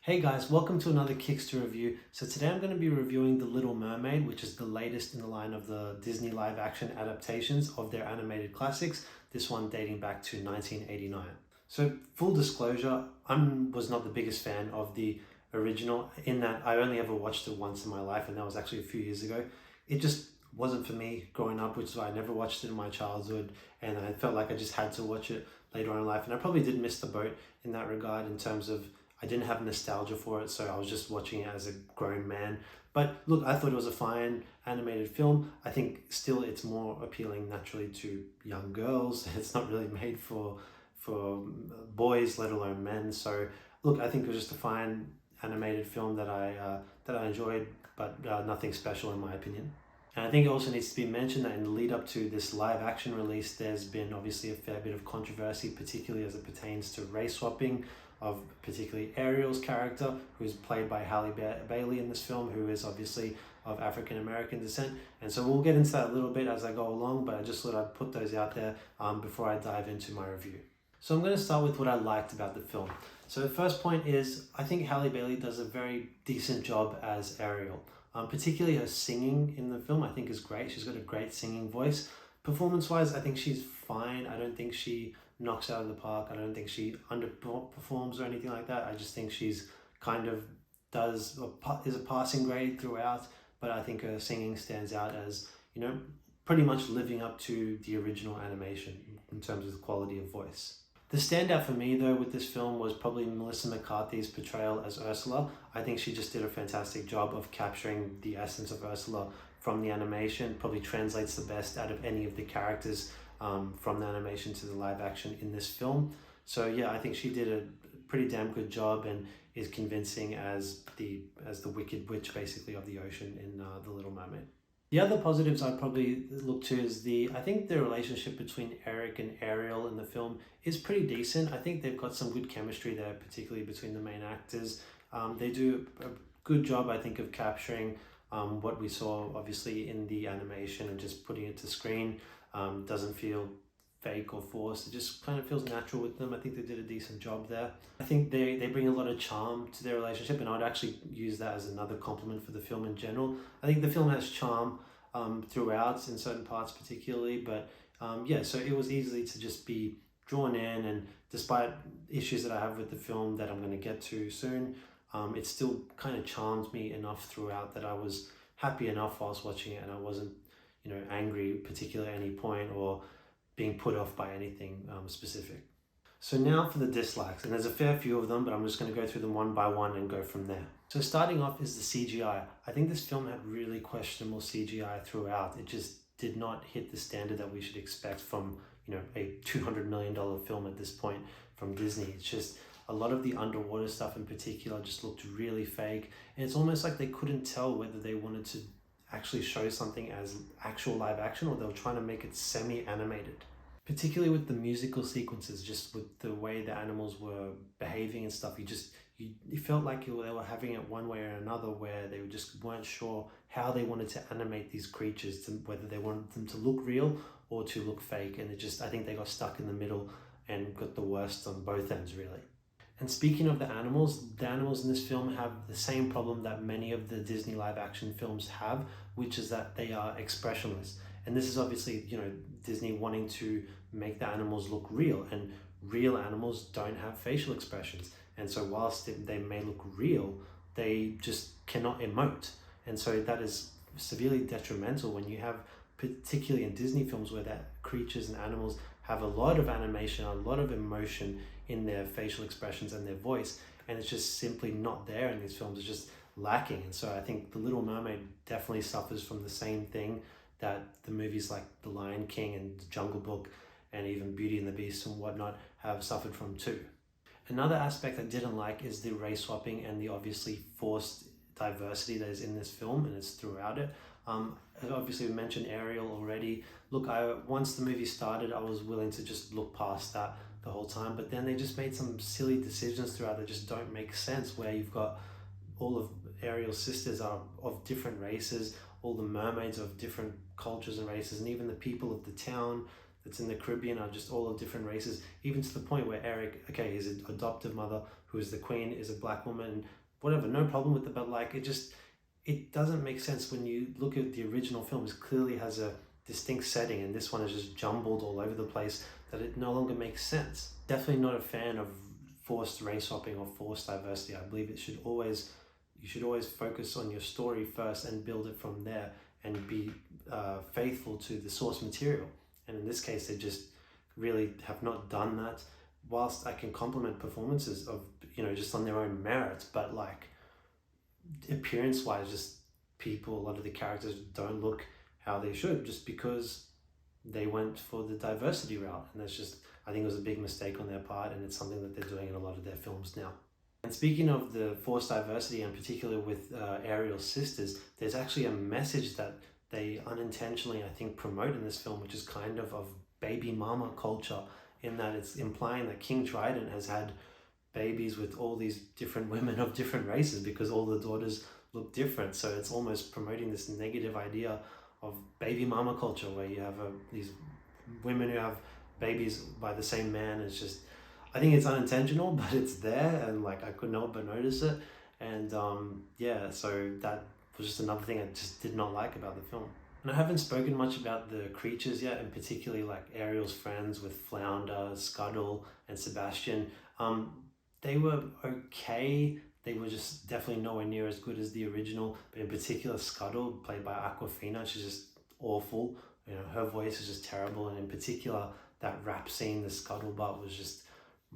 Hey guys, welcome to another Kiksta review. So today I'm going to be reviewing The Little Mermaid, which is the latest in the line of the Disney live action adaptations of their animated classics, this one dating back to 1989. So full disclosure, I was not the biggest fan of the original in that I only ever watched it once in my life, and that was actually a few years ago. It just wasn't for me growing up, which is why I never watched it in my childhood, and I felt like I just had to watch it later on in life, and I probably did miss the boat in that regard in terms of I didn't have nostalgia for it, so I was just watching it as a grown man. But look, I thought it was a fine animated film. I think still it's more appealing naturally to young girls. It's not really made for boys, let alone men. So look, I think it was just a fine animated film that I enjoyed, but nothing special in my opinion. And I think it also needs to be mentioned that in the lead up to this live action release, there's been obviously a fair bit of controversy, particularly as it pertains to race swapping of particularly Ariel's character, who's played by Bailey in this film, who is obviously of African American descent. And so we'll get into that a little bit as I go along, but I just thought I'd put those out there before I dive into my review. So I'm going to start with what I liked about the film. So the first point is I think Halle Bailey does a very decent job as Ariel. Particularly her singing in the film I think is great. She's got a great singing voice. Performance-wise, I think she's fine. I don't think she knocks out of the park. I don't think she underperforms or anything like that. I just think she's kind of is a passing grade throughout, but I think her singing stands out as, pretty much living up to the original animation in terms of the quality of voice. The standout for me though with this film was probably Melissa McCarthy's portrayal as Ursula. I think she just did a fantastic job of capturing the essence of Ursula from the animation, probably translates the best out of any of the characters from the animation to the live action in this film. So yeah, I think she did a pretty damn good job and is convincing as the Wicked Witch basically of the ocean in The Little Mermaid. The other positives I'd probably look to is I think the relationship between Eric and Ariel in the film is pretty decent. I think they've got some good chemistry there, particularly between the main actors. They do a good job, I think, of capturing what we saw obviously in the animation and just putting it to screen. Doesn't feel fake or forced. It just kind of feels natural with them. I think they did a decent job there. I think they bring a lot of charm to their relationship, and I would actually use that as another compliment for the film in general. I think the film has charm throughout in certain parts particularly, but yeah, so it was easily to just be drawn in, and despite issues that I have with the film that I'm going to get to soon, it still kind of charmed me enough throughout that I was happy enough whilst watching it, and I wasn't angry particularly at any point or being put off by anything specific. So now for the dislikes, and there's a fair few of them, but I'm just going to go through them one by one and go from there. So starting off is the CGI. I think this film had really questionable CGI throughout. It just did not hit the standard that we should expect from a $200 million film at this point from Disney. It's just a lot of the underwater stuff in particular just looked really fake, and it's almost like they couldn't tell whether they wanted to actually show something as actual live action or they were trying to make it semi-animated. Particularly with the musical sequences, just with the way the animals were behaving and stuff, you felt like they were having it one way or another, where they just weren't sure how they wanted to animate these creatures, whether they wanted them to look real or to look fake, and I think they got stuck in the middle and got the worst on both ends really. And speaking of the animals in this film have the same problem that many of the Disney live action films have, which is that they are expressionless. And this is obviously, Disney wanting to make the animals look real, and real animals don't have facial expressions. And so whilst they may look real, they just cannot emote. And so that is severely detrimental when you have, particularly in Disney films, where that creatures and animals have a lot of animation, a lot of emotion in their facial expressions and their voice, and it's just simply not there in these films. It's just lacking. And so I think The Little Mermaid definitely suffers from the same thing that the movies like The Lion King and The Jungle Book and even Beauty and the Beast and whatnot have suffered from too. Another aspect I didn't like is the race swapping and the obviously forced diversity that is in this film, and it's throughout it. Obviously we mentioned Ariel already. Look, once the movie started, I was willing to just look past that the whole time, but then they just made some silly decisions throughout that just don't make sense, where you've got all of Ariel's sisters are of different races, all the mermaids of different cultures and races, and even the people of the town, that's in the Caribbean are just all of different races, even to the point where Eric, okay, his adoptive mother, who is the queen, is a black woman, whatever, no problem with it, but like it doesn't make sense when you look at the original film. It clearly has a distinct setting, and this one is just jumbled all over the place, that it no longer makes sense. Definitely not a fan of forced race swapping or forced diversity. I believe you should always focus on your story first and build it from there, and be faithful to the source material. And in this case, they just really have not done that. Whilst I can compliment performances of, just on their own merit, but like appearance wise, just a lot of the characters don't look how they should, just because they went for the diversity route. And that's just, I think it was a big mistake on their part, and it's something that they're doing in a lot of their films now. And speaking of the forced diversity, and particularly with Ariel's sisters, there's actually a message that they unintentionally, I think, promote in this film, which is kind of baby mama culture, in that it's implying that King Trident has had babies with all these different women of different races because all the daughters look different. So it's almost promoting this negative idea of baby mama culture, where you have these women who have babies by the same man. It's just, I think it's unintentional, but it's there, and like I couldn't help but notice it. And yeah, so that was just another thing I just did not like about the film. And I haven't spoken much about the creatures yet, and particularly like Ariel's friends with Flounder, Scuttle, and Sebastian. They were okay. They were just definitely nowhere near as good as the original, but in particular Scuttle, played by Awkwafina, she's just awful. Her voice is just terrible, and in particular that rap scene, the scuttlebutt, was just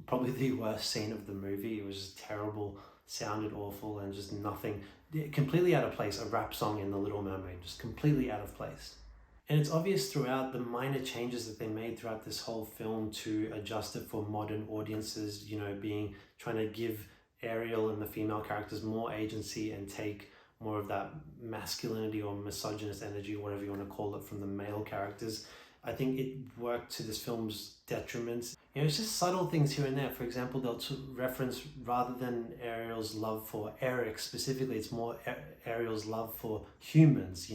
probably the worst scene of the movie. It was just terrible, sounded awful, and just nothing, completely out of place. A rap song in The Little Mermaid, just completely out of place. And it's obvious throughout the minor changes that they made throughout this whole film to adjust it for modern audiences, trying to give Ariel and the female characters more agency and take more of that masculinity or misogynist energy, whatever you want to call it, from the male characters. I think it worked to this film's detriment. It's just subtle things here and there. For example, they'll reference, rather than Ariel's love for Eric specifically, it's more Ariel's love for humans.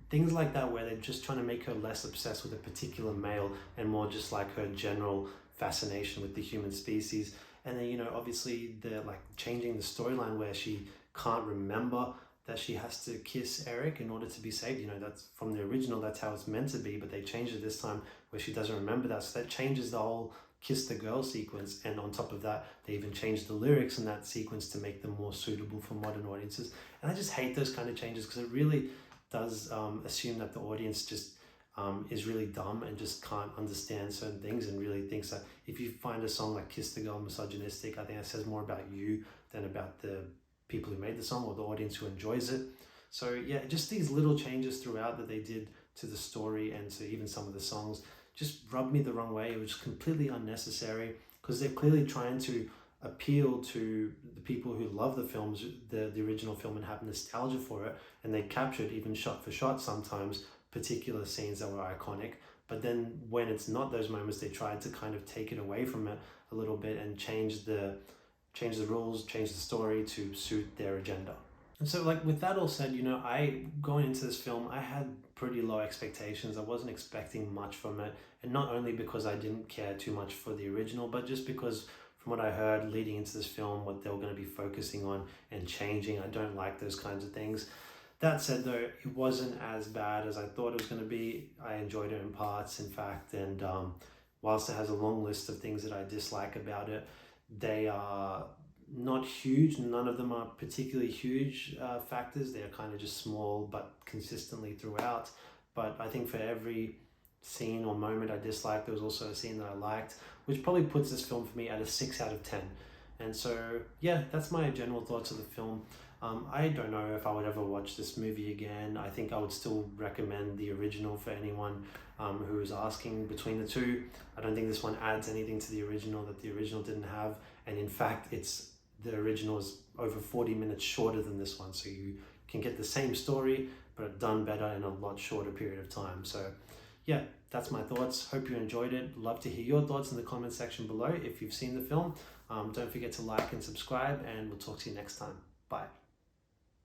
Things like that, where they're just trying to make her less obsessed with a particular male and more just like her general fascination with the human species. And then, obviously they're like changing the storyline where she can't remember that she has to kiss Eric in order to be saved. That's from the original, that's how it's meant to be, but they changed it this time where she doesn't remember that. So that changes the whole kiss the girl sequence. And on top of that, they even changed the lyrics in that sequence to make them more suitable for modern audiences. And I just hate those kind of changes, because it really does assume that the audience just is really dumb and just can't understand certain things, and really thinks that if you find a song like Kiss the Girl misogynistic, I think that says more about you than about the people who made the song or the audience who enjoys it. So yeah, just these little changes throughout that they did to the story and to even some of the songs just rubbed me the wrong way. It was completely unnecessary, because they're clearly trying to appeal to the people who love the films, the original film, and have nostalgia for it, and they captured, even shot for shot sometimes, particular scenes that were iconic. But then when it's not those moments, they tried to kind of take it away from it a little bit and change the rules, change the story to suit their agenda. And so, like, with that all said, going into this film, I had pretty low expectations. I wasn't expecting much from it, and not only because I didn't care too much for the original, but just because from what I heard leading into this film, what they were going to be focusing on and changing, I don't like those kinds of things. That said, though, it wasn't as bad as I thought it was going to be. I enjoyed it in parts, in fact, and whilst it has a long list of things that I dislike about it, they are not huge. None of them are particularly huge factors. They're kind of just small, but consistently throughout. But I think for every scene or moment I disliked, there was also a scene that I liked, which probably puts this film for me at a 6 out of 10. And so, yeah, that's my general thoughts of the film. I don't know if I would ever watch this movie again. I think I would still recommend the original for anyone who is asking between the two. I don't think this one adds anything to the original that the original didn't have. And in fact, the original is over 40 minutes shorter than this one. So you can get the same story, but done better in a lot shorter period of time. So yeah, that's my thoughts. Hope you enjoyed it. Love to hear your thoughts in the comment section below if you've seen the film. Don't forget to like and subscribe, and we'll talk to you next time. Bye.